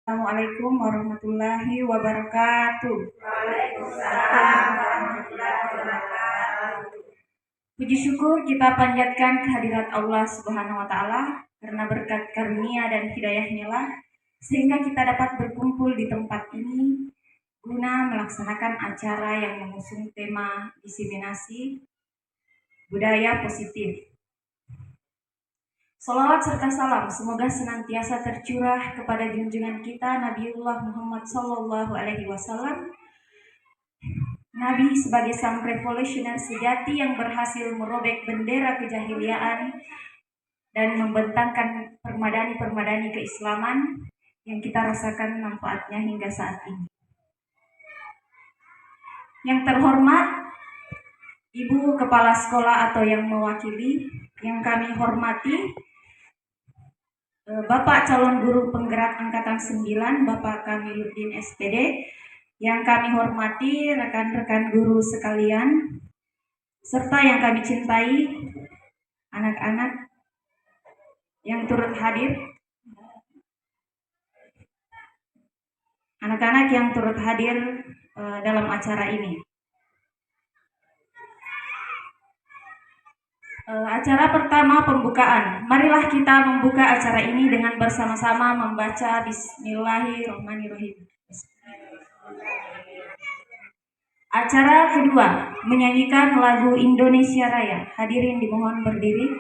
Assalamualaikum warahmatullahi wabarakatuh. Waalaikumsalam warahmatullahi wabarakatuh. Puji syukur kita panjatkan kehadirat Allah Subhanahu wa taala karena berkat karunia dan hidayah-Nya lah sehingga kita dapat berkumpul di tempat ini guna melaksanakan acara yang mengusung tema diseminasi budaya positif. Salawat serta salam semoga senantiasa tercurah kepada junjungan kita Nabiullah Muhammad Sallallahu Alaihi Wasallam, Nabi sebagai sang revolusioner sejati yang berhasil merobek bendera kejahiliaan dan membentangkan permadani-permadani keislaman yang kita rasakan manfaatnya hingga saat ini. Yang terhormat Ibu Kepala Sekolah atau yang mewakili, yang kami hormati Bapak calon guru penggerak angkatan 9, Bapak Kamiluddin SPD, yang kami hormati rekan-rekan guru sekalian, serta yang kami cintai anak-anak yang turut hadir, dalam acara ini. Acara pertama pembukaan. Marilah kita membuka acara ini dengan bersama-sama membaca Bismillahirrahmanirrahim. Acara kedua, menyanyikan lagu Indonesia Raya. Hadirin dimohon berdiri.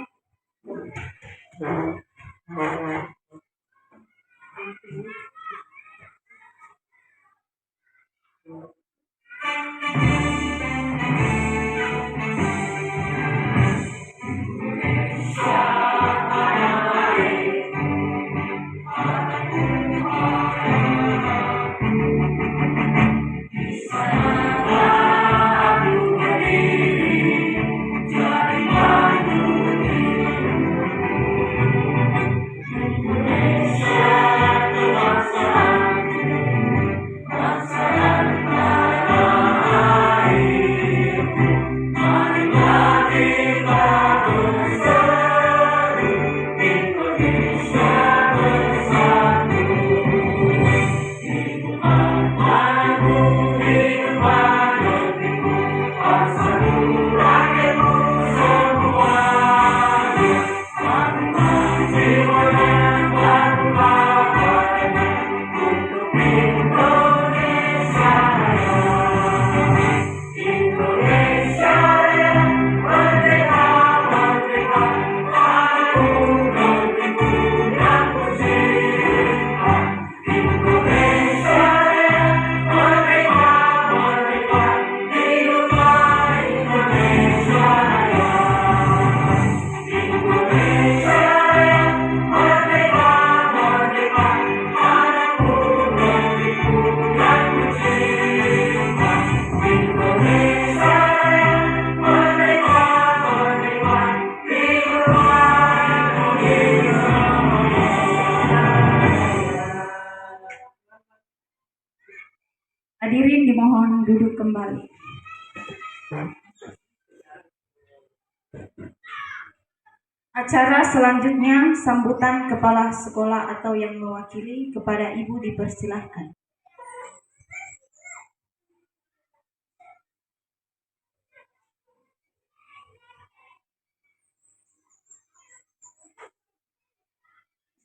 Hadirin dimohon duduk kembali. Acara selanjutnya sambutan kepala sekolah atau yang mewakili, kepada Ibu dipersilahkan.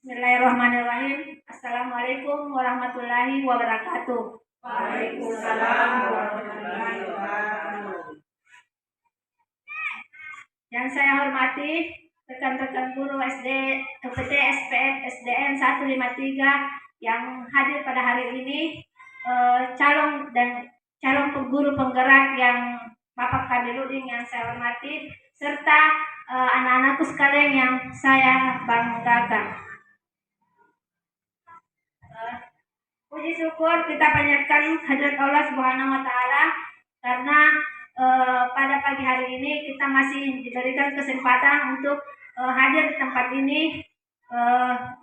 Bismillahirrahmanirrahim. Assalamualaikum warahmatullahi wabarakatuh. Waalaikumsalam warahmatullahi wabarakatuh. Yang saya hormati rekan-rekan guru SD, PT SPN SDN 153 yang hadir pada hari ini, calon guru penggerak yang Bapak Kamiluddin yang saya hormati, serta anak-anakku sekalian yang saya banggakan. Puji syukur kita panjatkan hadirat Allah Subhanahu wa taala karena pada pagi hari ini kita masih diberikan kesempatan untuk hadir di tempat ini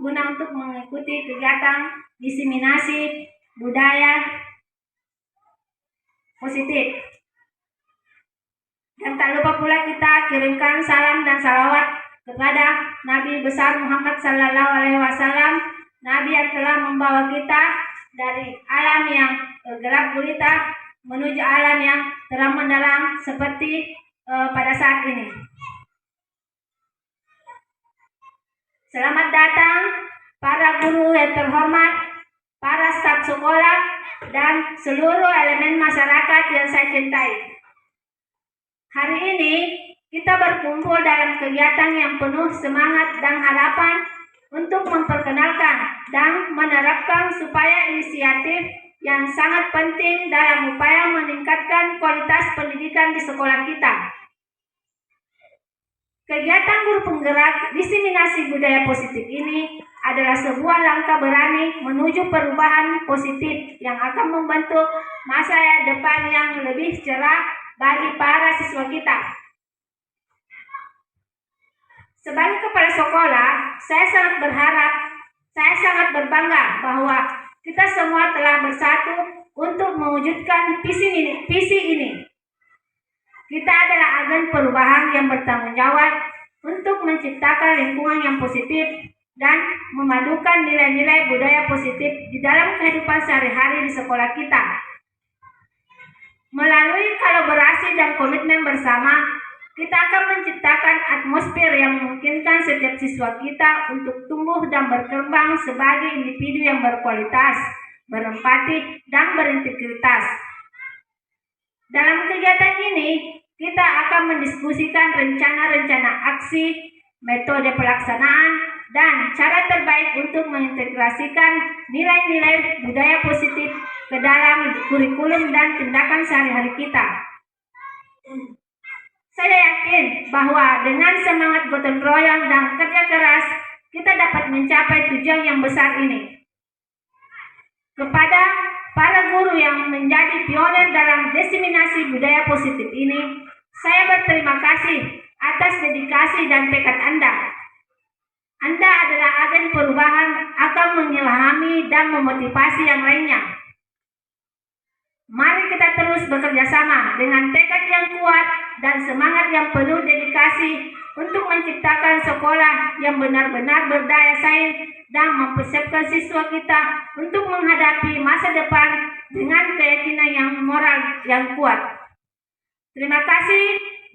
guna untuk mengikuti kegiatan diseminasi budaya positif. Dan tak lupa pula kita kirimkan salam dan salawat kepada Nabi besar Muhammad Sallallahu Alaihi Wasallam Nabi yang telah membawa kita dari alam yang gelap gulita menuju alam yang terang mendalam seperti pada saat ini. Selamat datang para guru yang terhormat, para staf sekolah, dan seluruh elemen masyarakat yang saya cintai. Hari ini kita berkumpul dalam kegiatan yang penuh semangat dan harapan untuk memperkenalkan dan menerapkan supaya inisiatif yang sangat penting dalam upaya meningkatkan kualitas pendidikan di sekolah kita. Kegiatan guru penggerak diseminasi budaya positif ini adalah sebuah langkah berani menuju perubahan positif yang akan membentuk masa depan yang lebih cerah bagi para siswa kita. Sebagai kepala sekolah, saya sangat berbangga bahwa kita semua telah bersatu untuk mewujudkan visi ini. Kita adalah agen perubahan yang bertanggung jawab untuk menciptakan lingkungan yang positif dan memadukan nilai-nilai budaya positif di dalam kehidupan sehari-hari di sekolah kita. Melalui kolaborasi dan komitmen bersama, kita akan menciptakan atmosfer yang memungkinkan setiap siswa kita untuk tumbuh dan berkembang sebagai individu yang berkualitas, berempati, dan berintegritas. Dalam kegiatan ini, kita akan mendiskusikan rencana-rencana aksi, metode pelaksanaan, dan cara terbaik untuk mengintegrasikan nilai-nilai budaya positif ke dalam kurikulum dan tindakan sehari-hari kita. Saya yakin bahwa dengan semangat gotong royong dan kerja keras, kita dapat mencapai tujuan yang besar ini. Kepada para guru yang menjadi pionir dalam diseminasi budaya positif ini, saya berterima kasih atas dedikasi dan tekad Anda. Anda adalah agen perubahan, akan mengilhami dan memotivasi yang lainnya. Mari kita terus bekerja sama dengan tekad yang kuat dan semangat yang penuh dedikasi untuk menciptakan sekolah yang benar-benar berdaya saing dan mempersiapkan siswa kita untuk menghadapi masa depan dengan keyakinan yang moral yang kuat. Terima kasih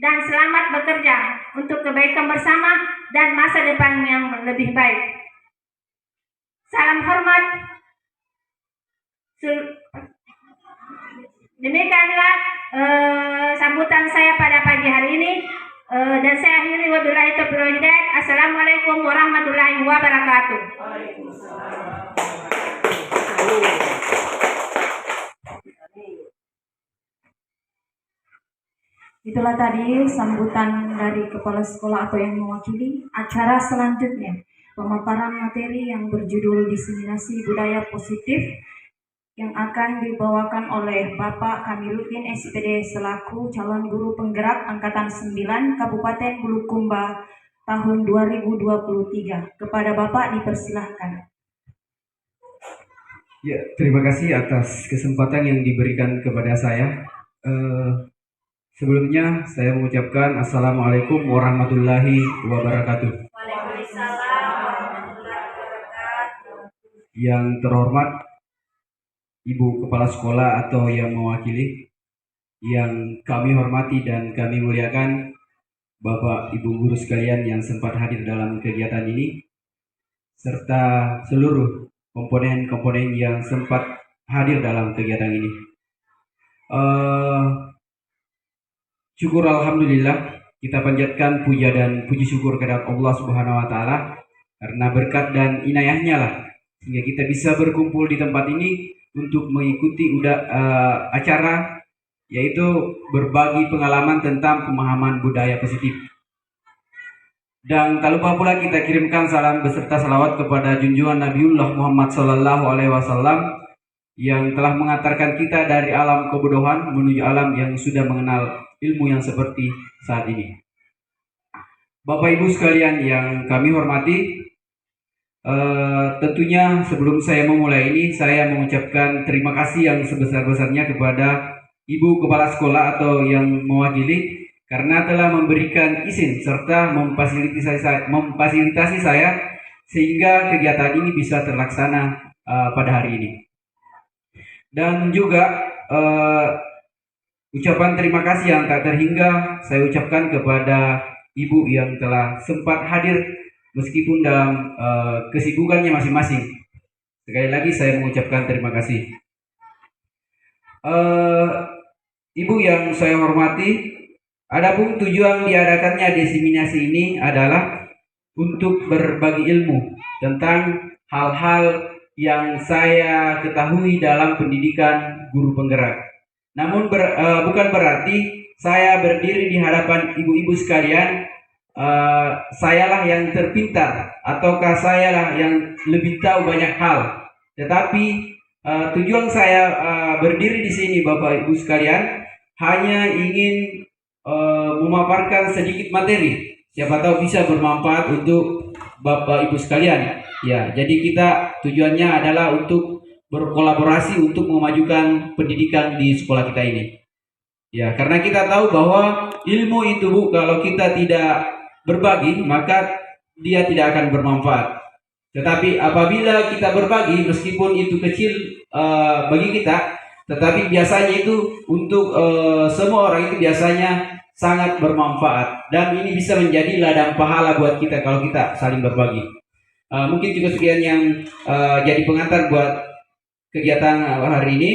dan selamat bekerja untuk kebaikan bersama dan masa depan yang lebih baik. Salam hormat. Demikianlah sambutan saya pada pagi hari ini dan saya akhiri wabillahi taufiq wal hidayah. Assalamualaikum warahmatullahi wabarakatuh. Itulah tadi sambutan dari kepala sekolah atau yang mewakili. Acara selanjutnya pemaparan materi yang berjudul diseminasi budaya positif yang akan dibawakan oleh Bapak Kamiluddin SPD selaku calon guru penggerak angkatan 9 Kabupaten Bulukumba tahun 2023. Kepada Bapak dipersilahkan. Ya, terima kasih atas kesempatan yang diberikan kepada saya. Sebelumnya saya mengucapkan Assalamualaikum warahmatullahi wabarakatuh. Waalaikumsalam warahmatullahi wabarakatuh. Yang terhormat Ibu Kepala Sekolah atau yang mewakili, yang kami hormati dan kami muliakan Bapak Ibu guru sekalian yang sempat hadir dalam kegiatan ini, serta seluruh komponen-komponen yang sempat hadir dalam kegiatan ini. Syukur alhamdulillah, kita panjatkan puja dan puji syukur kepada Allah Subhanahu wa taala karena berkat dan inayahnya lah sehingga kita bisa berkumpul di tempat ini untuk mengikuti acara yaitu berbagi pengalaman tentang pemahaman budaya positif. Dan tak lupa pula kita kirimkan salam beserta salawat kepada junjungan Nabiullah Muhammad SAW yang telah mengantarkan kita dari alam kebodohan menuju alam yang sudah mengenal ilmu yang seperti saat ini. Bapak Ibu sekalian yang kami hormati, tentunya sebelum saya memulai ini, saya mengucapkan terima kasih yang sebesar-besarnya kepada Ibu Kepala Sekolah atau yang mewakili karena telah memberikan izin serta memfasilitasi saya sehingga kegiatan ini bisa terlaksana pada hari ini. Dan juga ucapan terima kasih yang tak terhingga saya ucapkan kepada Ibu yang telah sempat hadir meskipun dalam kesibukannya masing-masing. Sekali lagi saya mengucapkan terima kasih. Ibu yang saya hormati, adapun tujuan diadakannya diseminasi ini adalah untuk berbagi ilmu tentang hal-hal yang saya ketahui dalam pendidikan guru penggerak. Namun bukan berarti saya berdiri di hadapan ibu-ibu sekalian, sayalah yang terpintar ataukah sayalah yang lebih tahu banyak hal. Tetapi tujuan saya berdiri di sini, Bapak Ibu sekalian, hanya ingin memaparkan sedikit materi. Siapa tahu bisa bermanfaat untuk Bapak Ibu sekalian. Ya, jadi kita tujuannya adalah untuk berkolaborasi untuk memajukan pendidikan di sekolah kita ini. Ya, karena kita tahu bahwa ilmu itu, Bu, kalau kita tidak berbagi, maka dia tidak akan bermanfaat. Tetapi apabila kita berbagi, meskipun itu kecil bagi kita, tetapi biasanya itu untuk semua orang itu biasanya sangat bermanfaat. Dan ini bisa menjadi ladang pahala buat kita kalau kita saling berbagi. Mungkin juga sekian yang jadi pengantar buat kegiatan hari ini.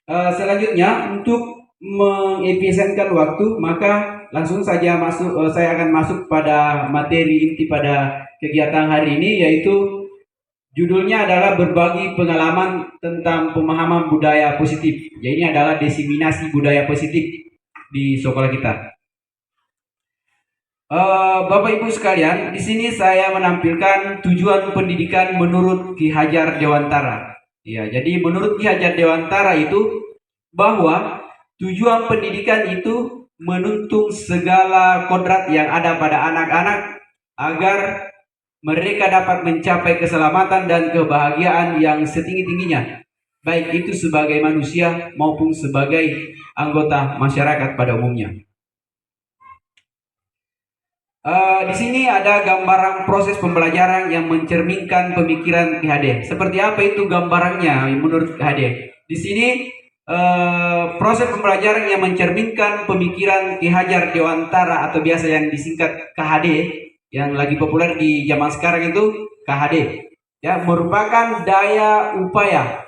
Selanjutnya untuk mengefisienkan waktu, maka langsung saja saya akan masuk pada materi inti pada kegiatan hari ini, yaitu judulnya adalah berbagi pengalaman tentang pemahaman budaya positif. Jadi ini adalah diseminasi budaya positif di sekolah kita. Bapak Ibu sekalian, di sini saya menampilkan tujuan pendidikan menurut Ki Hajar Dewantara. Ya, jadi menurut Ki Hajar Dewantara itu bahwa tujuan pendidikan itu menuntun segala kodrat yang ada pada anak-anak agar mereka dapat mencapai keselamatan dan kebahagiaan yang setinggi-tingginya, baik itu sebagai manusia maupun sebagai anggota masyarakat pada umumnya. Di sini ada gambaran proses pembelajaran yang mencerminkan pemikiran Ki Hade. Seperti apa itu gambarannya menurut Ki Hade? Di sini proses pembelajaran yang mencerminkan pemikiran Ki Hajar Dewantara atau biasa yang disingkat KHD, yang lagi populer di zaman sekarang itu KHD, ya, merupakan daya upaya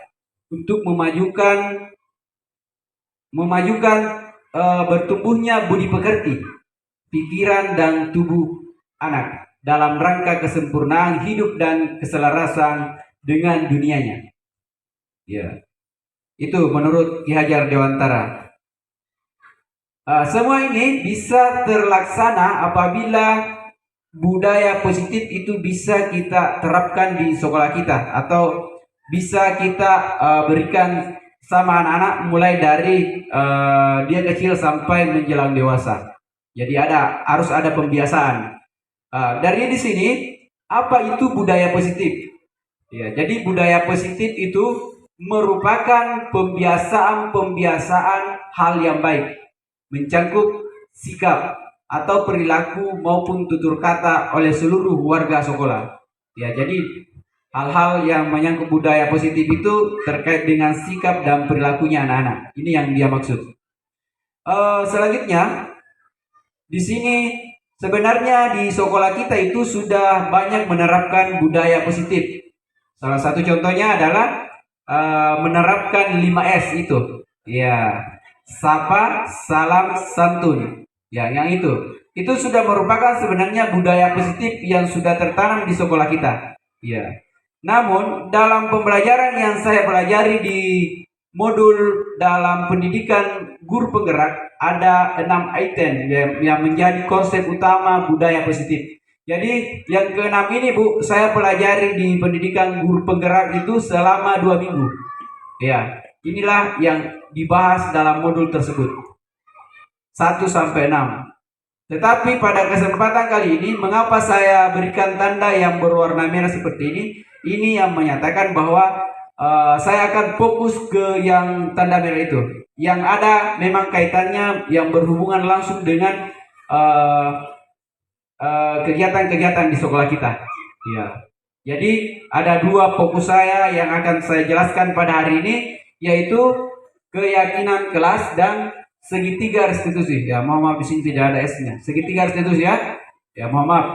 untuk memajukan bertumbuhnya budi pekerti, pikiran dan tubuh anak dalam rangka kesempurnaan hidup dan keselarasan dengan dunianya. Ya, itu menurut Ki Hajar Dewantara. Semua ini bisa terlaksana apabila budaya positif itu bisa kita terapkan di sekolah kita, atau bisa kita berikan sama anak-anak mulai dari dia kecil sampai menjelang dewasa. Jadi harus ada pembiasaan. Dari di sini, apa itu budaya positif? Ya, jadi budaya positif itu merupakan pembiasaan hal yang baik, mencangkup sikap atau perilaku maupun tutur kata oleh seluruh warga sekolah. Ya, jadi hal-hal yang menyangkut budaya positif itu terkait dengan sikap dan perilakunya anak-anak. Ini yang dia maksud. Selanjutnya, di sini sebenarnya di sekolah kita itu sudah banyak menerapkan budaya positif. Salah satu contohnya adalah menerapkan 5S itu. Ya, sapa, salam, santun. Ya, yang itu sudah merupakan sebenarnya budaya positif yang sudah tertanam di sekolah kita. Ya. Namun dalam pembelajaran yang saya pelajari di modul dalam pendidikan guru penggerak, ada 6 item yang menjadi konsep utama budaya positif. Jadi yang ke-6 ini, Bu, saya pelajari di pendidikan guru penggerak itu selama 2 minggu. Ya, inilah yang dibahas dalam modul tersebut. 1 sampai 6. Tetapi pada kesempatan kali ini, mengapa saya berikan tanda yang berwarna merah seperti ini? Ini yang menyatakan bahwa saya akan fokus ke yang tanda merah itu, yang ada memang kaitannya yang berhubungan langsung dengan kegiatan-kegiatan di sekolah kita. Ya. Jadi ada dua fokus saya yang akan saya jelaskan pada hari ini, yaitu keyakinan kelas dan segitiga restitusi. Ya, mohon maaf di sini tidak ada S-nya. Segitiga restitusi ya. Ya, mohon maaf.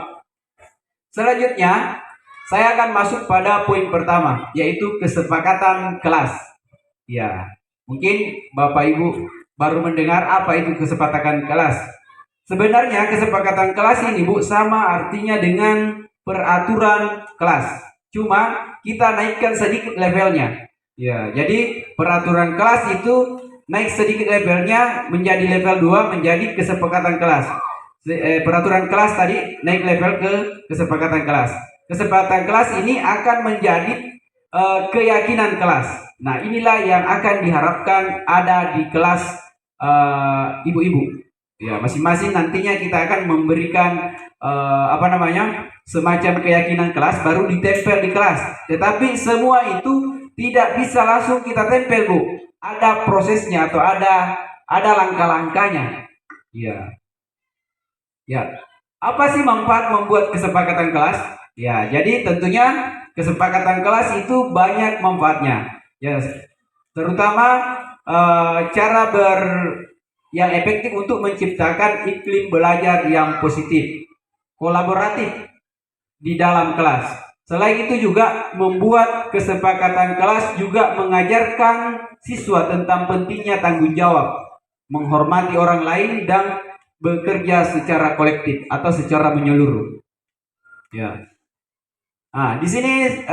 Selanjutnya, saya akan masuk pada poin pertama, yaitu kesepakatan kelas. Ya, mungkin Bapak Ibu baru mendengar apa itu kesepakatan kelas. Sebenarnya kesepakatan kelas ini Bu sama artinya dengan peraturan kelas. Cuma kita naikkan sedikit levelnya. Ya, jadi peraturan kelas itu naik sedikit levelnya menjadi level 2 menjadi kesepakatan kelas. Peraturan kelas tadi naik level ke kesepakatan kelas. Kesepakatan kelas ini akan menjadi keyakinan kelas. Nah, inilah yang akan diharapkan ada di kelas ibu-ibu. Ya, masing-masing nantinya kita akan memberikan semacam keyakinan kelas baru ditempel di kelas. Tetapi semua itu tidak bisa langsung kita tempel, Bu. Ada prosesnya atau ada langkah-langkahnya. Ya. Ya. Apa sih manfaat membuat kesepakatan kelas? Ya, jadi tentunya kesepakatan kelas itu banyak manfaatnya. Ya, terutama cara yang efektif untuk menciptakan iklim belajar yang positif, kolaboratif di dalam kelas. Selain itu juga membuat kesepakatan kelas juga mengajarkan siswa tentang pentingnya tanggung jawab, menghormati orang lain dan bekerja secara kolektif atau secara menyeluruh. Ya. Nah, di sini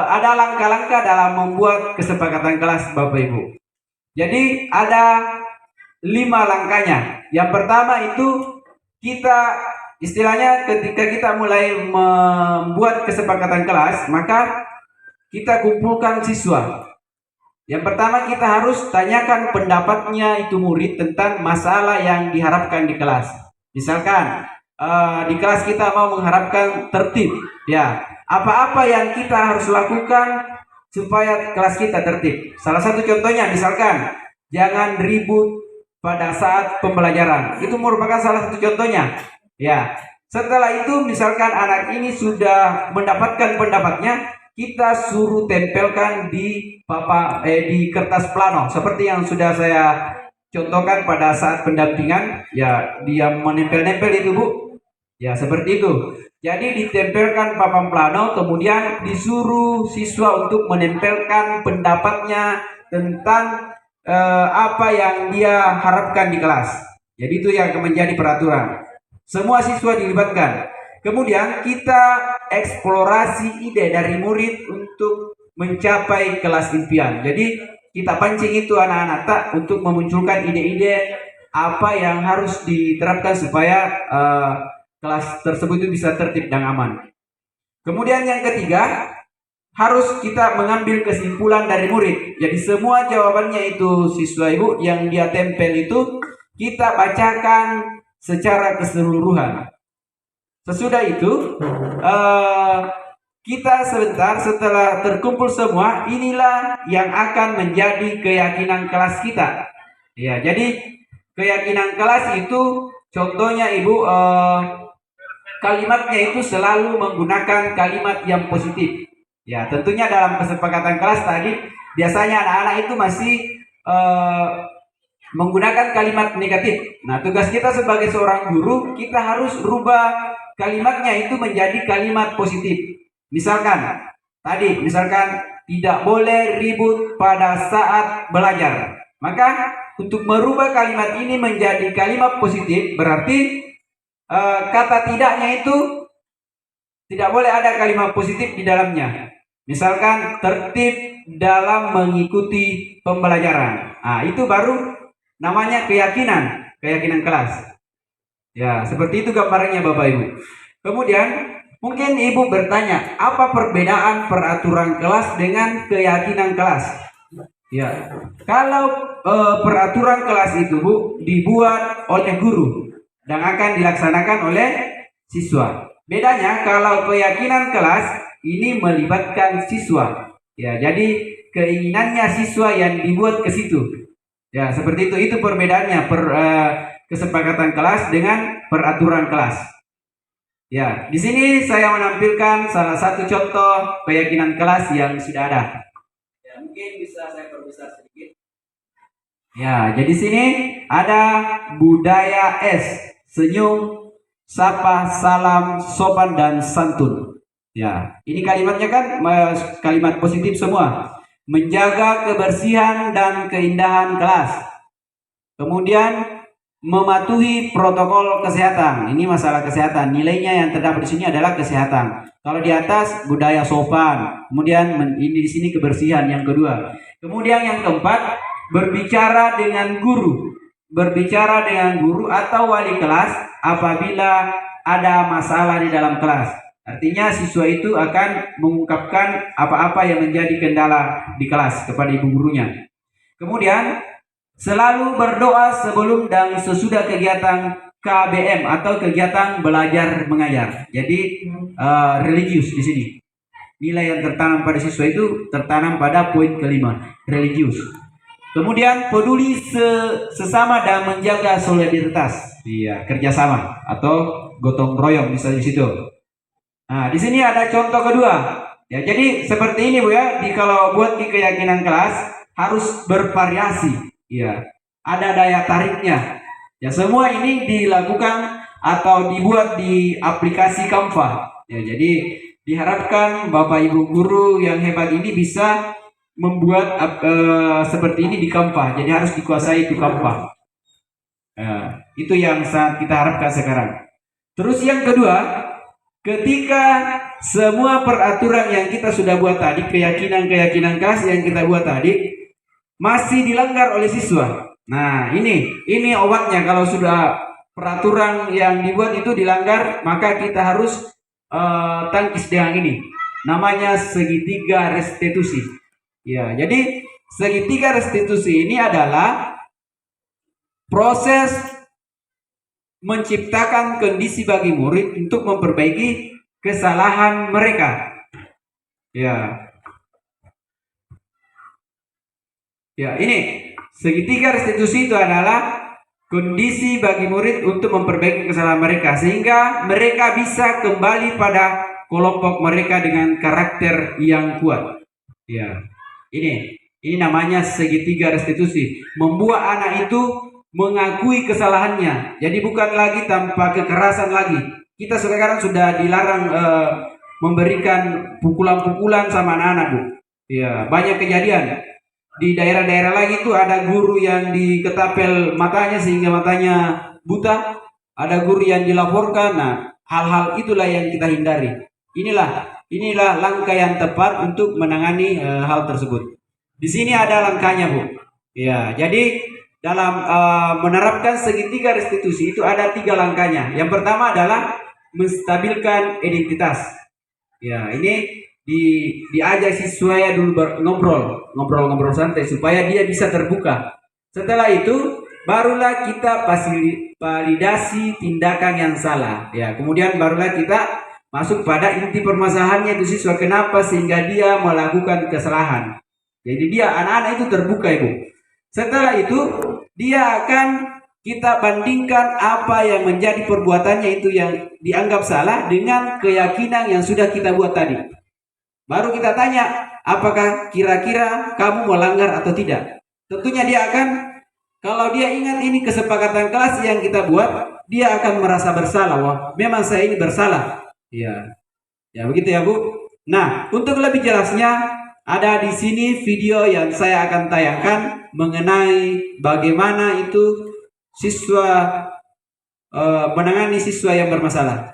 ada langkah-langkah dalam membuat kesepakatan kelas, Bapak Ibu. Jadi ada 5 langkahnya. Yang pertama itu kita istilahnya ketika kita mulai membuat kesepakatan kelas, maka kita kumpulkan siswa. Yang pertama kita harus tanyakan pendapatnya itu murid tentang masalah yang diharapkan di kelas. Misalkan di kelas kita mau mengharapkan tertib, ya. Apa-apa yang kita harus lakukan supaya kelas kita tertib. Salah satu contohnya misalkan jangan ribut pada saat pembelajaran. Itu merupakan salah satu contohnya. Ya. Setelah itu misalkan anak ini sudah mendapatkan pendapatnya, kita suruh tempelkan di kertas plano seperti yang sudah saya contohkan pada saat pendampingan. Ya, dia menempel-nempel itu, Bu. Ya, seperti itu. Jadi ditempelkan papan plano, kemudian disuruh siswa untuk menempelkan pendapatnya tentang apa yang dia harapkan di kelas. Jadi itu yang menjadi peraturan. Semua siswa dilibatkan. Kemudian kita eksplorasi ide dari murid untuk mencapai kelas impian. Jadi kita pancing itu anak-anak tak untuk memunculkan ide-ide apa yang harus diterapkan supaya kelas tersebut itu bisa tertib dan aman. Kemudian yang ketiga, harus kita mengambil kesimpulan dari murid. Jadi semua jawabannya itu siswa ibu yang dia tempel itu kita bacakan secara keseluruhan. Sesudah itu kita sebentar setelah terkumpul semua, inilah yang akan menjadi keyakinan kelas kita. Ya, jadi keyakinan kelas itu contohnya ibu kalimatnya itu selalu menggunakan kalimat yang positif. Ya, tentunya dalam kesepakatan kelas tadi biasanya anak-anak itu masih menggunakan kalimat negatif. Nah, tugas kita sebagai seorang guru, kita harus rubah kalimatnya itu menjadi kalimat positif. Misalkan tidak boleh ribut pada saat belajar. Maka untuk merubah kalimat ini menjadi kalimat positif berarti kata tidaknya itu tidak boleh ada kalimat positif di dalamnya. Misalkan tertib dalam mengikuti pembelajaran. Nah, itu baru namanya keyakinan kelas. Ya, seperti itu gambarannya Bapak Ibu. Kemudian mungkin Ibu bertanya, apa perbedaan peraturan kelas dengan keyakinan kelas? Ya, kalau peraturan kelas itu Bu dibuat oleh guru dan akan dilaksanakan oleh siswa. Bedanya kalau keyakinan kelas ini melibatkan siswa. Ya, jadi keinginannya siswa yang dibuat ke situ. Ya, seperti itu. Itu perbedaannya kesepakatan kelas dengan peraturan kelas. Ya, di sini saya menampilkan salah satu contoh keyakinan kelas yang sudah ada. Ya, mungkin bisa saya perbesar sedikit. Ya, jadi sini ada budaya S, senyum, sapa, salam, sopan dan santun. Ya, ini kalimatnya kan kalimat positif semua. Menjaga kebersihan dan keindahan kelas. Kemudian mematuhi protokol kesehatan. Ini masalah kesehatan. Nilainya yang terdapat di sini adalah kesehatan. Kalau di atas budaya sopan. Kemudian ini di sini kebersihan yang kedua. Kemudian yang keempat, berbicara dengan guru. Berbicara dengan guru atau wali kelas apabila ada masalah di dalam kelas. Artinya siswa itu akan mengungkapkan apa-apa yang menjadi kendala di kelas kepada ibu gurunya. Kemudian selalu berdoa sebelum dan sesudah kegiatan KBM atau kegiatan belajar mengajar. Jadi religius di sini. Nilai yang tertanam pada siswa itu tertanam pada poin kelima, religius. Kemudian peduli sesama dan menjaga solidaritas. Iya, kerjasama atau gotong royong bisa di situ. Nah, di sini ada contoh kedua. Ya, jadi seperti ini Bu ya. Kalau buat di keyakinan kelas harus bervariasi. Ya, ada daya tariknya. Ya, semua ini dilakukan atau dibuat di aplikasi Canva. Ya, jadi diharapkan Bapak Ibu guru yang hebat ini bisa membuat seperti ini di Canva. Jadi harus dikuasai itu Canva. Itu yang sangat kita harapkan sekarang. Terus yang kedua, ketika semua peraturan yang kita sudah buat tadi, keyakinan-keyakinan kelas yang kita buat tadi masih dilanggar oleh siswa. Nah, ini obatnya. Kalau sudah peraturan yang dibuat itu dilanggar, maka kita harus tangkis dengan ini. Namanya segitiga restitusi. Ya, jadi segitiga restitusi ini adalah proses menciptakan kondisi bagi murid untuk memperbaiki kesalahan mereka. Ya. Ya, ini segitiga restitusi itu adalah kondisi bagi murid untuk memperbaiki kesalahan mereka sehingga mereka bisa kembali pada kelompok mereka dengan karakter yang kuat. Ya. Ini namanya segitiga restitusi. Membuat anak itu mengakui kesalahannya. Jadi bukan lagi tanpa kekerasan lagi. Kita sekarang sudah dilarang memberikan pukulan-pukulan sama anak-anak, Bu. Ya, banyak kejadian. Di daerah-daerah lagi itu ada guru yang diketapel matanya sehingga matanya buta. Ada guru yang dilaporkan. Nah, hal-hal itulah yang kita hindari. Inilah langkah yang tepat untuk menangani hal tersebut. Di sini ada langkahnya, Bu. Ya, jadi dalam menerapkan segitiga restitusi itu ada 3 langkahnya. Yang pertama adalah menstabilkan identitas. Ya, ini diajak siswa ya dulu ngobrol santai supaya dia bisa terbuka. Setelah itu barulah kita validasi tindakan yang salah. Ya, kemudian barulah kita masuk pada inti permasalahannya itu siswa kenapa sehingga dia melakukan kesalahan. Jadi dia anak-anak itu terbuka, Ibu. Setelah itu dia akan kita bandingkan apa yang menjadi perbuatannya itu yang dianggap salah dengan keyakinan yang sudah kita buat tadi. Baru kita tanya, apakah kira-kira kamu melanggar atau tidak? Tentunya dia akan, kalau dia ingat ini kesepakatan kelas yang kita buat, dia akan merasa bersalah. Wah, memang saya ini bersalah. Ya, ya begitu ya Bu. Nah, untuk lebih jelasnya, ada di sini video yang saya akan tayangkan mengenai bagaimana itu siswa menangani siswa yang bermasalah.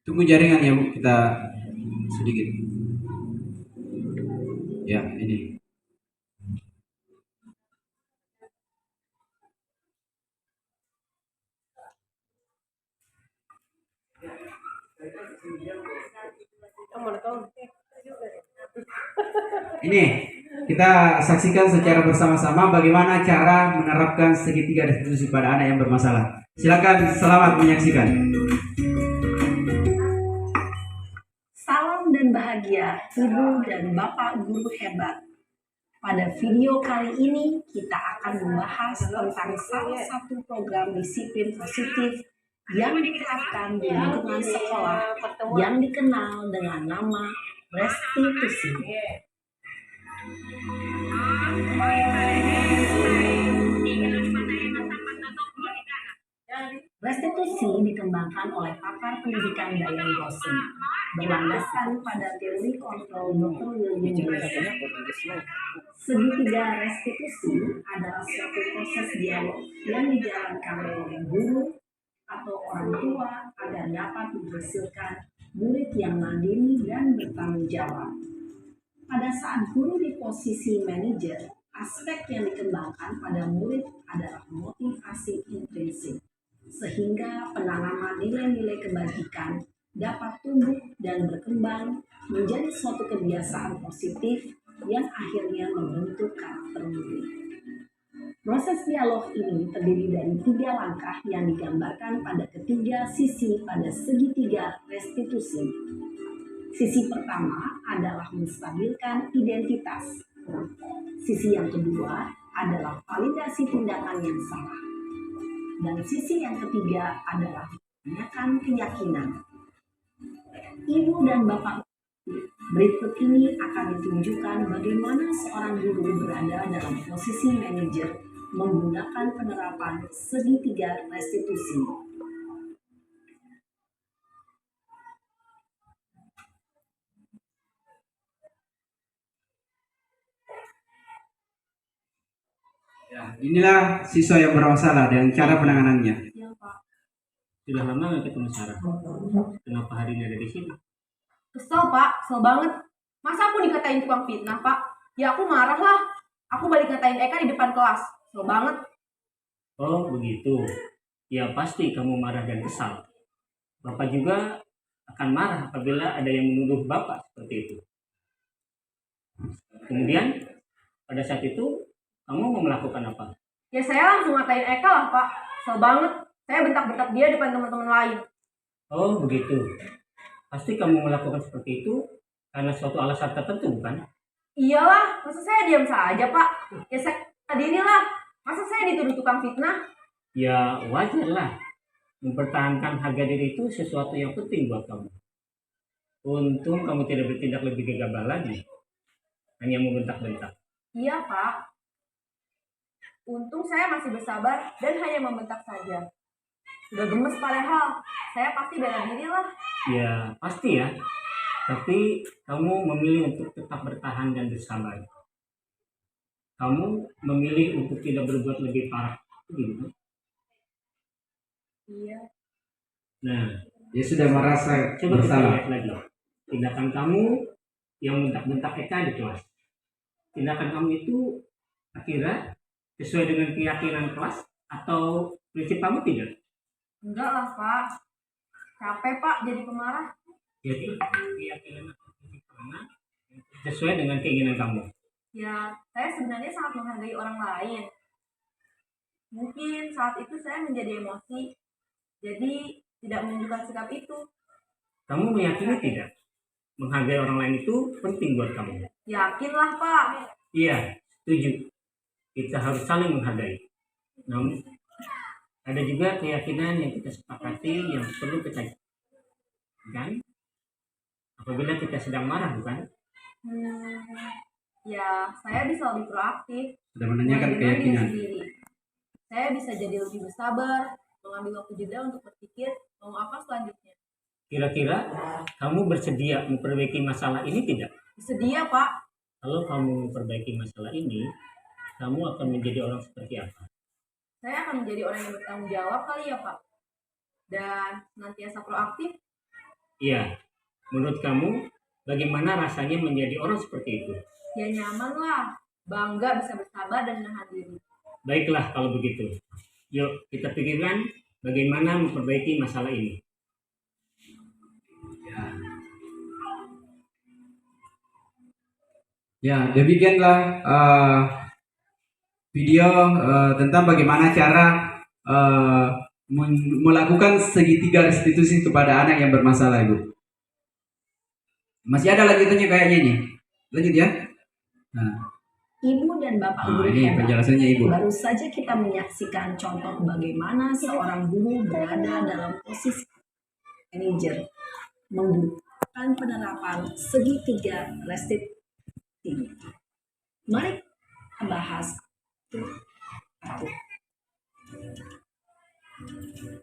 Tunggu jaringan ya Bu, kita sedikit. Ya, ini. Ini kita saksikan secara bersama-sama bagaimana cara menerapkan segitiga restitusi pada anak yang bermasalah. Silakan, selamat menyaksikan. Salam dan bahagia Ibu dan Bapak guru hebat. Pada video kali ini kita akan membahas tentang salah satu program disiplin positif yang diterapkan di lingkungan sekolah yang dikenal dengan nama restitusi. Restitusi dikembangkan oleh pakar pendidikan Diane Dawson berlandaskan pada teori kontrol Dr. William James. Segitiga restitusi adalah suatu proses dialog yang dijalankan oleh guru atau orang tua agar dapat menghasilkan murid yang mandiri dan bertanggung jawab. Pada saat guru di posisi manajer, aspek yang dikembangkan pada murid adalah motivasi intrinsik, sehingga penanaman nilai-nilai kebajikan dapat tumbuh dan berkembang menjadi suatu kebiasaan positif yang akhirnya membentuk karakter murid. Proses dialog ini terdiri dari 3 langkah yang digambarkan pada ketiga sisi pada segitiga restitusi. Sisi pertama adalah menstabilkan identitas. Sisi yang kedua adalah validasi tindakan yang salah. Dan sisi yang ketiga adalah menanyakan keyakinan. Ibu dan Bapak, berikut ini akan ditunjukkan bagaimana seorang guru berada dalam posisi manajer menggunakan penerapan segitiga restitusi. Ya, inilah siswa yang bermasalah dan cara penanganannya. Ya, Pak. Sudah lama nggak ketemu Sarah? Kenapa hari ini ada di sini? Kesel Pak, kesel banget. Masa aku dikatain tukang fitnah Pak? Ya aku marah lah. Aku balik ngatain Eka di depan kelas. Kesel banget. Oh begitu. Ya pasti kamu marah dan kesal. Bapak juga akan marah apabila ada yang menuduh Bapak seperti itu. Kemudian pada saat itu kamu mau melakukan apa? Ya saya langsung ngatain Eka lah Pak. Kesel banget. Saya bentak-bentak dia depan teman-teman lain. Oh begitu. Pasti kamu melakukan seperti itu karena suatu alasan tertentu bukan? Iyalah, masa saya diam saja Pak? Ya saya hadiri lah. Masa saya dituduh tukang fitnah? Ya wajar lah. Mempertahankan harga diri itu sesuatu yang penting buat kamu. Untung kamu tidak bertindak lebih gegabah lagi. Hanya membentak-bentak. Iya Pak. Untung saya masih bersabar dan hanya membentak saja. Sudah gemes padahal. Saya pasti bela diri lah. Ya pasti ya. Tapi kamu memilih untuk tetap bertahan dan bersabar. Kamu memilih untuk tidak berbuat lebih parah. Gitu. Iya. Nah, Dia sudah merasa coba kita bersalah. lihat lagi. Tindakan kamu yang bentak-bentak Eka di kelas. Tindakan kamu itu akhirnya sesuai dengan keyakinan kelas atau prinsip kamu tidak? Enggak lah Pak. Capek Pak jadi pemarah. Jadi keyakinan atau prinsip kamu sesuai dengan keinginan kamu. Ya, saya sebenarnya sangat menghargai orang lain. Mungkin saat itu saya menjadi emosi, jadi tidak menunjukkan sikap itu. Kamu meyakini tidak? Menghargai orang lain itu penting buat kamu. Yakinlah Pak. Iya, setuju. Kita harus saling menghargai. Namun, ada juga keyakinan yang kita sepakati yang perlu kita kan? Apabila kita sedang marah, bukan? Ya, saya bisa lebih proaktif. Sudah menanyakan mulai dengan diri keyakinan. sendiri. Saya bisa jadi lebih bersabar, mengambil waktu jeda untuk berpikir mau apa selanjutnya. Kira-kira kamu bersedia memperbaiki masalah ini tidak? Bersedia Pak. Kalau kamu memperbaiki masalah ini, kamu akan menjadi orang seperti apa? Saya akan menjadi orang yang bertanggung jawab kali ya Pak. Dan senantiasa proaktif. Iya, menurut kamu bagaimana rasanya menjadi orang seperti itu? Ya nyaman lah, bangga bisa bersabar dan menahan diri. Baiklah kalau begitu. Yuk kita pikirkan bagaimana memperbaiki masalah ini. Ya, demikianlah video tentang bagaimana cara melakukan segitiga restitusi kepada anak yang bermasalah, Ibu. Masih ada lanjutannya kayaknya nih. Lanjut ya. Nah, Ibu dan Bapak guru ini hebat. penjelasannya, Ibu. Baru saja kita menyaksikan contoh bagaimana seorang guru berada dalam posisi manajer membutuhkan penerapan segitiga restitusi. Mari kita bahas satu.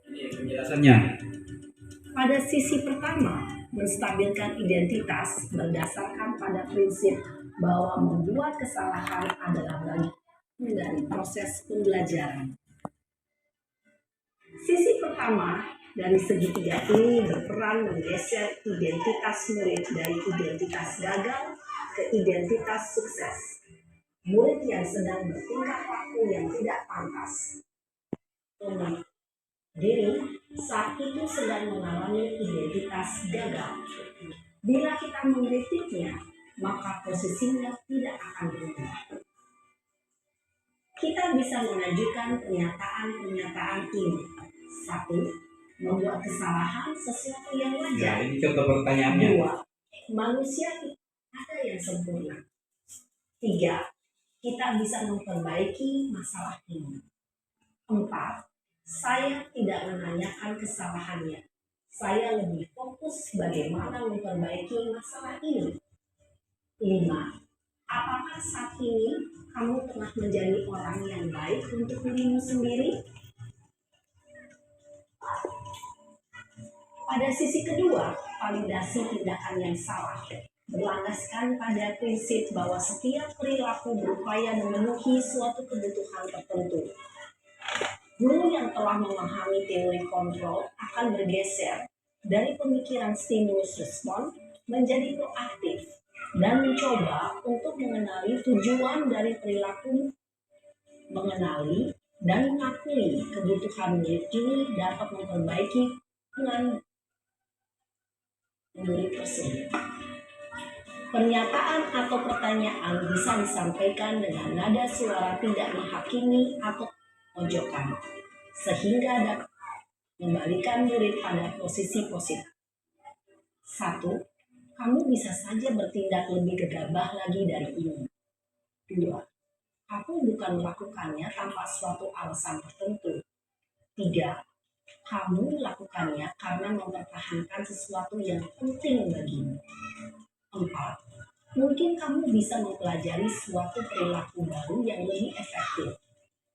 Ini penjelasannya. Pada sisi pertama, menstabilkan identitas berdasarkan pada prinsip bahwa membuat kesalahan adalah bagian dari proses pembelajaran. Sisi pertama dari segitiga ini berperan menggeser identitas murid dari identitas gagal ke identitas sukses. Murid yang sedang bertingkah laku yang tidak pantas diri saat itu sedang mengalami identitas gagal. Bila kita mengkritiknya, maka posisinya tidak akan berubah. Kita bisa mengajukan pernyataan-pernyataan ini. 1. Membuat kesalahan sesuatu yang Ya, wajar. ini contoh pertanyaannya. 2. Manusia tidak ada yang sempurna. 3. Kita bisa memperbaiki masalah ini. 4. Saya tidak menanyakan kesalahannya. Saya lebih fokus bagaimana memperbaiki masalah ini. 5. Apakah saat ini kamu telah menjadi orang yang baik untuk dirimu sendiri? Pada sisi kedua, validasi tindakan yang salah berlandaskan pada prinsip bahwa setiap perilaku berupaya memenuhi suatu kebutuhan tertentu. Guru yang telah memahami teori kontrol akan bergeser dari pemikiran stimulus respon menjadi proaktif dan mencoba untuk mengenali tujuan dari perilaku, mengenali dan mengakui kebutuhan murid ini dapat memperbaiki hubungan murid tersebut. Pernyataan atau pertanyaan bisa disampaikan dengan nada suara tidak menghakimi atau pojokan, sehingga dapat membalikan murid pada posisi positif. 1. Kamu bisa saja bertindak lebih gegabah lagi dari ini. 2. Kamu bukan melakukannya tanpa suatu alasan tertentu. 3. Kamu melakukannya karena mempertahankan sesuatu yang penting bagimu. 4. Mungkin kamu bisa mempelajari suatu perilaku baru yang lebih efektif.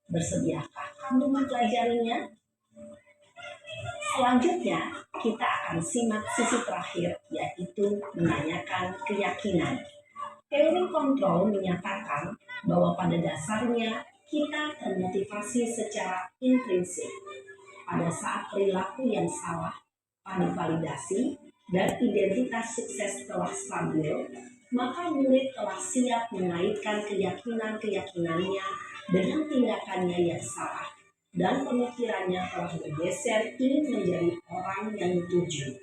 Bersediakah kamu mempelajarinya? Selanjutnya, kita akan simak sisi terakhir, yaitu menanyakan keyakinan. Teori kontrol menyatakan bahwa pada dasarnya kita termotivasi secara intrinsik. Pada saat perilaku yang salah, pada validasi, dan identitas sukses telah stabil, maka murid telah siap mengaitkan keyakinan-keyakinannya dengan tindakannya yang salah, dan pemikirannya telah bergeser ingin menjadi orang yang dituju.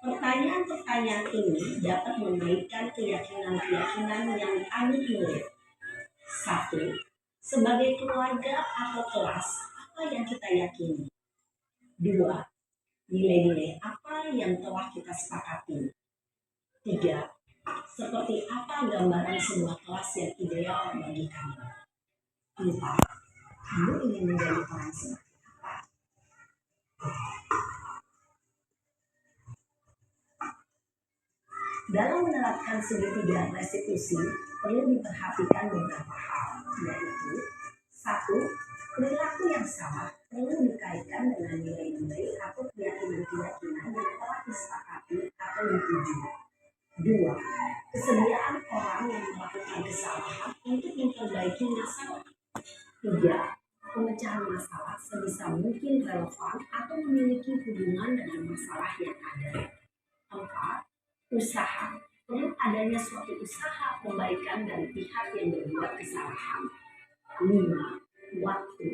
Pertanyaan-pertanyaan ini dapat mengaitkan keyakinan-keyakinan yang dianut murid. 1. Sebagai keluarga atau kelas, apa yang kita yakini? 2. Nilai-nilai apa yang telah kita sepakati? 3. Seperti apa gambaran sebuah kelas yang ideal bagi kamu? 4. Kamu ingin menjadi orang seperti apa? Dalam menerapkan segitiga restitusi, perlu diperhatikan beberapa hal, yaitu 1. Perilaku yang salah perlu dikaitkan dengan nilai-nilai atau keyakinan-keyakinan yang telah disepakati atau dituju. 2. Kesediaan orang yang melakukan kesalahan untuk memperbaiki masalah. 3. Pemecahan masalah sebisa mungkin relevan atau memiliki hubungan dengan masalah kesalahan, perlu adanya suatu usaha perbaikan dari pihak yang berbuat kesalahan. 5. Waktu.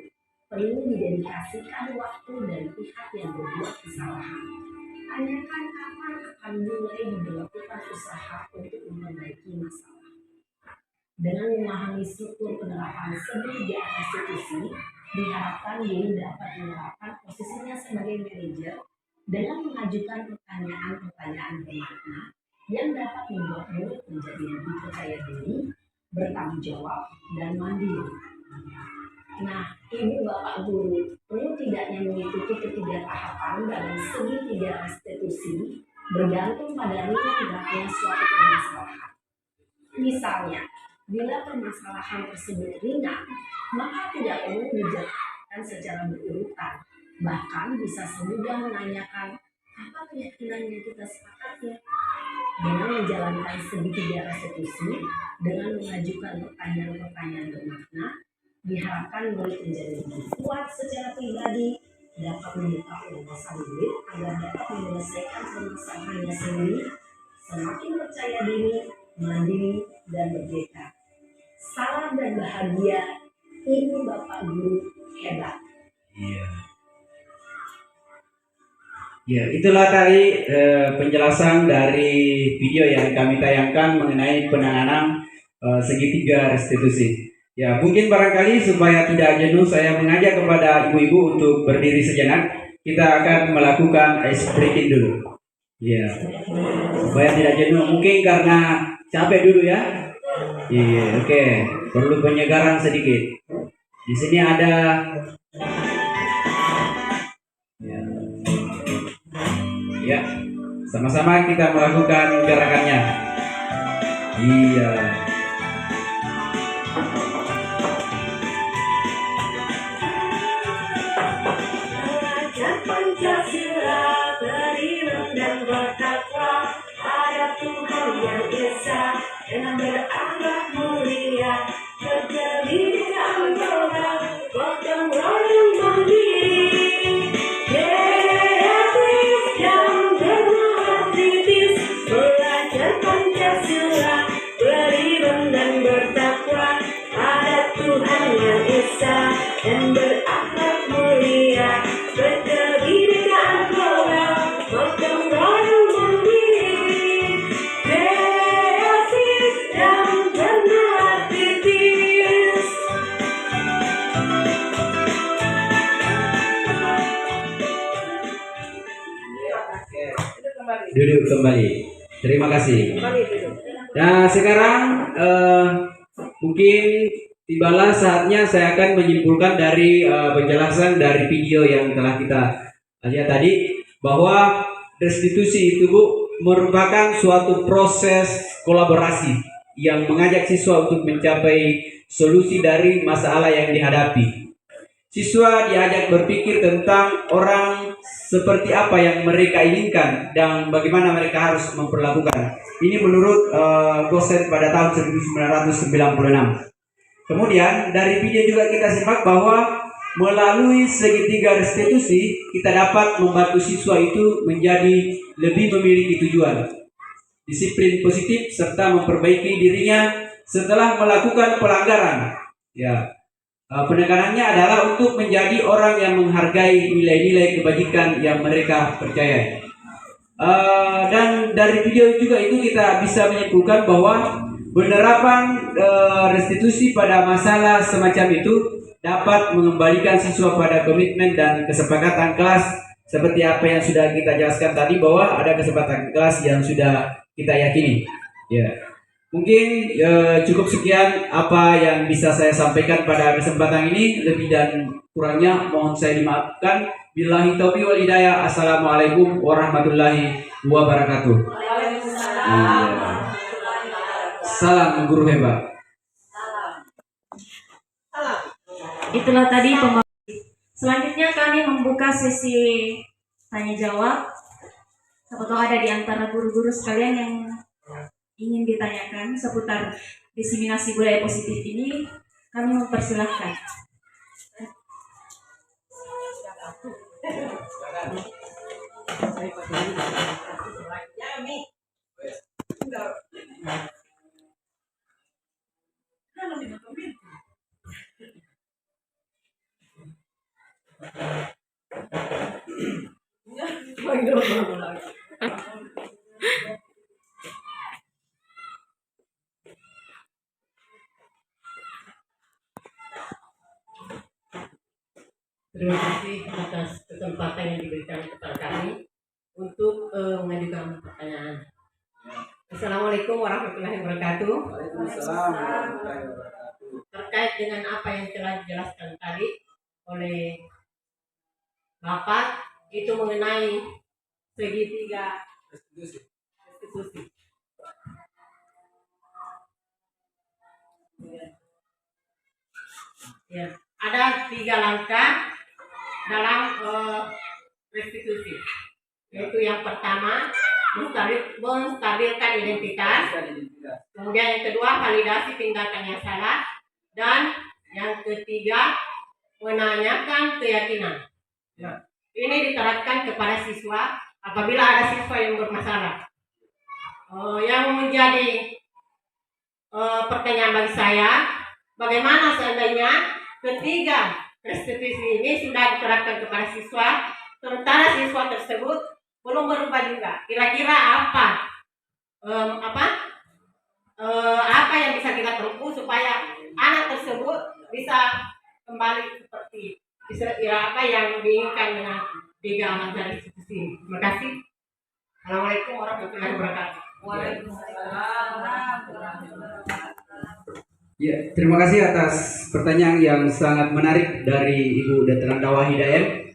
Perlu didedikasikan waktu dari pihak yang berbuat kesalahan. Tanyakan kapan akan mulai diberlakukan usaha untuk memperbaiki masalah. Dengan memahami struktur penerapan segitiga restitusi, diharapkan diri dapat menerapkan posisinya sebagai manajer dengan mengajukan pertanyaan-pertanyaan bermakna yang dapat membuat murid menjadi lebih percaya diri, bertanggung jawab, dan mandiri. Nah, Ibu Bapak Guru, perlu tidaknya mengikuti ketiga tahapan dalam segitiga restitusi bergantung pada ringan beratnya suatu permasalahan. Misalnya, bila permasalahan tersebut ringan, maka tidak perlu dijelaskan secara berurutan. Bahkan bisa semudah menanyakan apa keyakinan yang kita sepakati. Dengan menjalankan segitiga restitusi, dengan mengajukan pertanyaan-pertanyaan bermakna, diharapkan murid menjadi lebih kuat secara pribadi, dapat membuka wawasan murid agar dapat menyelesaikan permasalahannya sendiri, semakin percaya diri, mandiri, dan merdeka. Salam dan bahagia, Ibu Bapak Guru hebat. Iya. Ya, itulah tadi penjelasan dari video yang kami tayangkan mengenai penanganan segitiga restitusi. Ya, mungkin barangkali supaya tidak jenuh, saya mengajak kepada ibu-ibu untuk berdiri sejenak. Kita akan melakukan ice breaking dulu. Ya, supaya tidak jenuh. Mungkin karena capek dulu ya. Iya, oke. Perlu penyegaran sedikit. Di sini ada. Ya, sama-sama kita melakukan gerakannya. Iya. Pancasila, beriman dan bertakwa pada Tuhan yang Esa, dengan berakhlak mulia, keterdidikan moral, gotong royong mandiri, kreatif dan bermotivis, belajar Pancasila, beriman dan bertakwa pada Tuhan yang Esa, dan berakhlak mulia, keterdidikan moral, gotong royong mandiri, kreatif dan beraktivis. Duduk kembali. Terima kasih. Nah, sekarang mungkin tibalah saatnya saya akan menyimpulkan dari penjelasan dari video yang telah kita lihat tadi, bahwa restitusi itu merupakan suatu proses kolaborasi yang mengajak siswa untuk mencapai solusi dari masalah yang dihadapi. Siswa diajak berpikir tentang orang seperti apa yang mereka inginkan dan bagaimana mereka harus memperlakukan. Ini menurut dosen pada tahun 1996. Kemudian dari video juga kita simak bahwa melalui segitiga restitusi kita dapat membantu siswa itu menjadi lebih memiliki tujuan, disiplin positif, serta memperbaiki dirinya setelah melakukan pelanggaran. Ya, penekanannya adalah untuk menjadi orang yang menghargai nilai-nilai kebajikan yang mereka percayai. Dan dari video juga itu kita bisa menyimpulkan bahwa penerapan restitusi pada masalah semacam itu dapat mengembalikan siswa pada komitmen dan kesepakatan kelas, seperti apa yang sudah kita jelaskan tadi, bahwa ada kesepakatan kelas yang sudah kita yakini. Ya, mungkin cukup sekian apa yang bisa saya sampaikan pada kesempatan ini. Lebih dan kurangnya mohon saya dimaafkan. Billahi taufiq wal hidayah. Assalamualaikum warahmatullahi wabarakatuh. Salam guru hebat. Itulah tadi selanjutnya kami membuka sesi tanya jawab. Siapa tahu ada di antara guru-guru sekalian yang ingin ditanyakan seputar diseminasi budaya positif ini, kami mempersilahkan. Terima kasih atas kesempatan yang diberikan kepada kami untuk mengajukan pertanyaan. Assalamualaikum warahmatullahi wabarakatuh. Terkait dengan apa yang telah dijelaskan tadi oleh Bapak, itu mengenai segitiga restitusi. Ya, ada 3 langkah dalam restitusi, yaitu yang pertama menstabilkan identitas, kemudian yang kedua validasi tindakan yang salah, dan yang ketiga menanyakan keyakinan. Ini diterapkan kepada siswa apabila ada siswa yang bermasalah. Yang menjadi pertanyaan bagi saya, bagaimana seandainya ketiga restitusi ini sudah diterapkan kepada siswa, sementara siswa tersebut belum berubah juga. Kira-kira apa yang bisa kita tempuh supaya anak tersebut bisa kembali seperti apa yang diinginkan dengan 3 langkah restitusi ini. Terima kasih. Assalamualaikum warahmatullahi wabarakatuh. Ya, terima kasih atas pertanyaan yang sangat menarik dari Ibu Dr. Andawa Hidayat.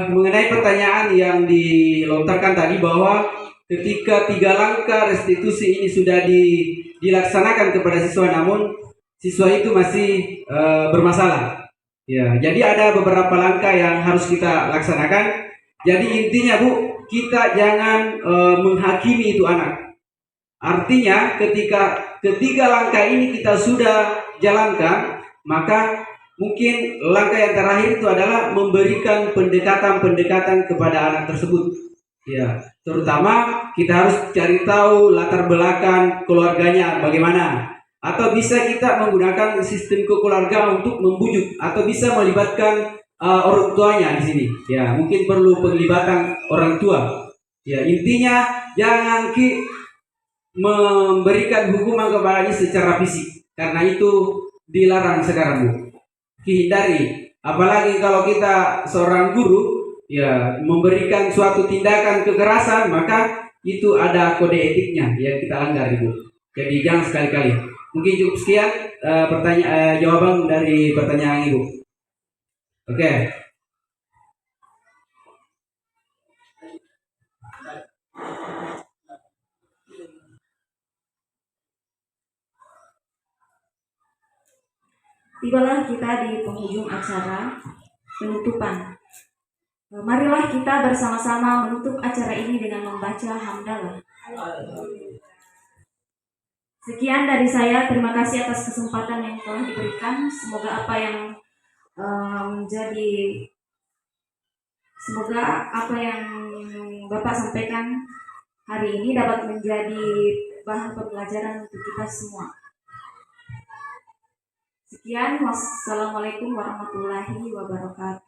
Mengenai pertanyaan yang dilontarkan tadi bahwa ketika 3 langkah restitusi ini sudah dilaksanakan kepada siswa, namun siswa itu masih bermasalah. Ya, jadi ada beberapa langkah yang harus kita laksanakan. Jadi intinya Bu, kita jangan menghakimi itu anak. Artinya ketika ketiga langkah ini kita sudah jalankan, maka mungkin langkah yang terakhir itu adalah memberikan pendekatan-pendekatan kepada anak tersebut. Ya, terutama kita harus cari tahu latar belakang keluarganya bagaimana. Atau bisa kita menggunakan sistem kekeluargaan untuk membujuk, atau bisa melibatkan orang tuanya di sini. Ya, mungkin perlu penglibatan orang tua. Ya, intinya jangan memberikan hukuman kepadanya secara fisik, karena itu dilarang sekarang Bu. Hindari, apalagi kalau kita seorang guru ya memberikan suatu tindakan kekerasan, maka itu ada kode etiknya yang kita langgar Ibu. Jadi jangan sekali-kali. Mungkin cukup sekian jawaban dari pertanyaan Ibu. Oke. Tibalah kita di penghujung acara penutupan. Marilah kita bersama-sama menutup acara ini dengan membaca hamdalah. Sekian dari saya, terima kasih atas kesempatan yang telah diberikan. Semoga apa yang Bapak sampaikan hari ini dapat menjadi bahan pembelajaran untuk kita semua. Sekian, wassalamualaikum warahmatullahi wabarakatuh.